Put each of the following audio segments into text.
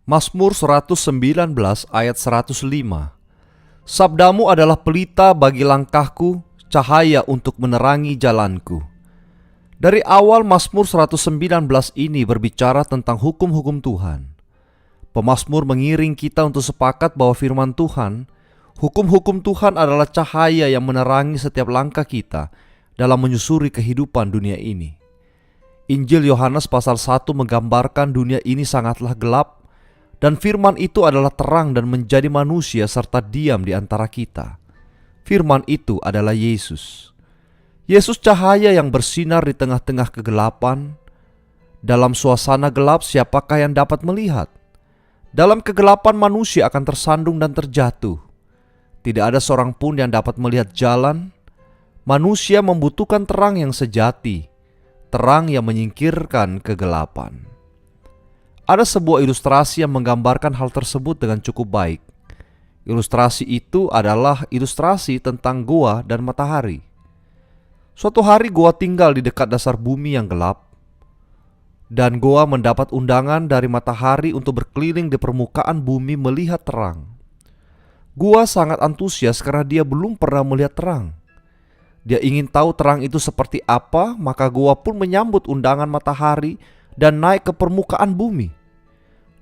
Mazmur 119 ayat 105. Sabdamu adalah pelita bagi langkahku, cahaya untuk menerangi jalanku. Dari awal Mazmur 119 ini berbicara tentang hukum-hukum Tuhan. Pemazmur mengiring kita untuk sepakat bahwa firman Tuhan, hukum-hukum Tuhan adalah cahaya yang menerangi setiap langkah kita dalam menyusuri kehidupan dunia ini. Injil Yohanes pasal 1 menggambarkan dunia ini sangatlah gelap, dan firman itu adalah terang dan menjadi manusia serta diam di antara kita. Firman itu adalah Yesus. Yesus cahaya yang bersinar di tengah-tengah kegelapan. Dalam suasana gelap, siapakah yang dapat melihat? Dalam kegelapan manusia akan tersandung dan terjatuh. Tidak ada seorang pun yang dapat melihat jalan. Manusia membutuhkan terang yang sejati, terang yang menyingkirkan kegelapan. Ada sebuah ilustrasi yang menggambarkan hal tersebut dengan cukup baik. Ilustrasi itu adalah ilustrasi tentang gua dan matahari. Suatu hari gua tinggal di dekat dasar bumi yang gelap, dan gua mendapat undangan dari matahari untuk berkeliling di permukaan bumi melihat terang. Gua sangat antusias karena dia belum pernah melihat terang. Dia ingin tahu terang itu seperti apa, maka gua pun menyambut undangan matahari dan naik ke permukaan bumi.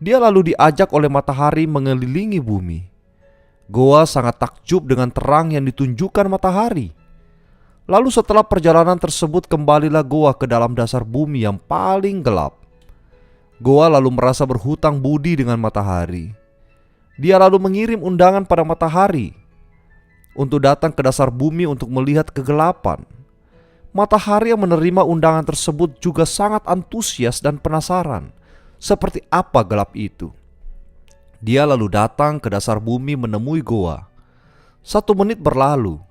Dia lalu diajak oleh matahari mengelilingi bumi. Gua sangat takjub dengan terang yang ditunjukkan matahari. Lalu setelah perjalanan tersebut, kembalilah gua ke dalam dasar bumi yang paling gelap. Gua lalu merasa berhutang budi dengan matahari. Dia lalu mengirim undangan pada matahari untuk datang ke dasar bumi untuk melihat kegelapan. Matahari yang menerima undangan tersebut juga sangat antusias dan penasaran seperti apa gelap itu. Dia lalu datang ke dasar bumi menemui gua. 1 menit berlalu,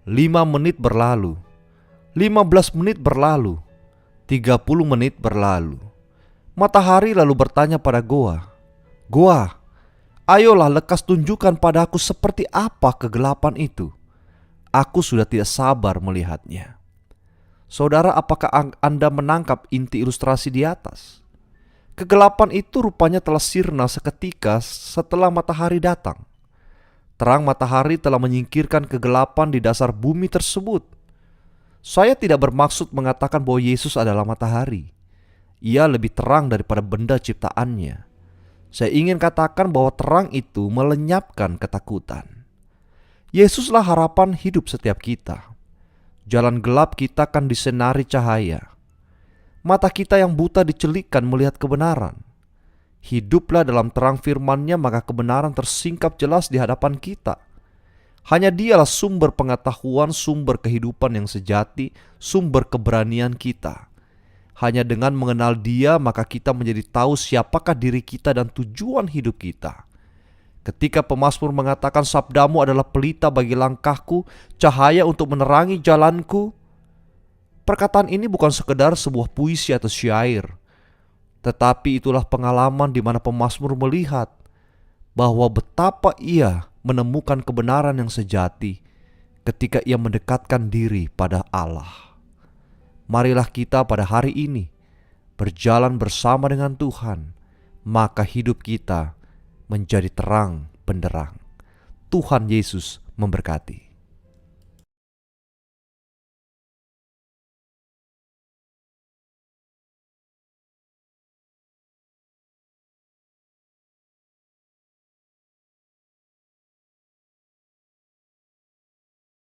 5 menit berlalu, 15 menit berlalu, 30 menit berlalu. Matahari lalu bertanya pada gua, "Gua, ayolah lekas tunjukkan padaku seperti apa kegelapan itu. Aku sudah tidak sabar melihatnya." Saudara, apakah Anda menangkap inti ilustrasi di atas? Kegelapan itu rupanya telah sirna seketika setelah matahari datang. Terang matahari telah menyingkirkan kegelapan di dasar bumi tersebut. Saya tidak bermaksud mengatakan bahwa Yesus adalah matahari. Ia lebih terang daripada benda ciptaannya. Saya ingin katakan bahwa terang itu melenyapkan ketakutan. Yesuslah harapan hidup setiap kita. Jalan gelap kita akan disinari cahaya. Mata kita yang buta dicelikkan melihat kebenaran. Hiduplah dalam terang firman-Nya, maka kebenaran tersingkap jelas di hadapan kita. Hanya Dialah sumber pengetahuan, sumber kehidupan yang sejati, sumber keberanian kita. Hanya dengan mengenal Dia, maka kita menjadi tahu siapakah diri kita dan tujuan hidup kita. Ketika pemazmur mengatakan sabdamu adalah pelita bagi langkahku, cahaya untuk menerangi jalanku, perkataan ini bukan sekedar sebuah puisi atau syair, tetapi itulah pengalaman di mana pemazmur melihat bahwa betapa ia menemukan kebenaran yang sejati ketika ia mendekatkan diri pada Allah. Marilah kita pada hari ini berjalan bersama dengan Tuhan, maka hidup kita menjadi terang benderang. Tuhan Yesus memberkati.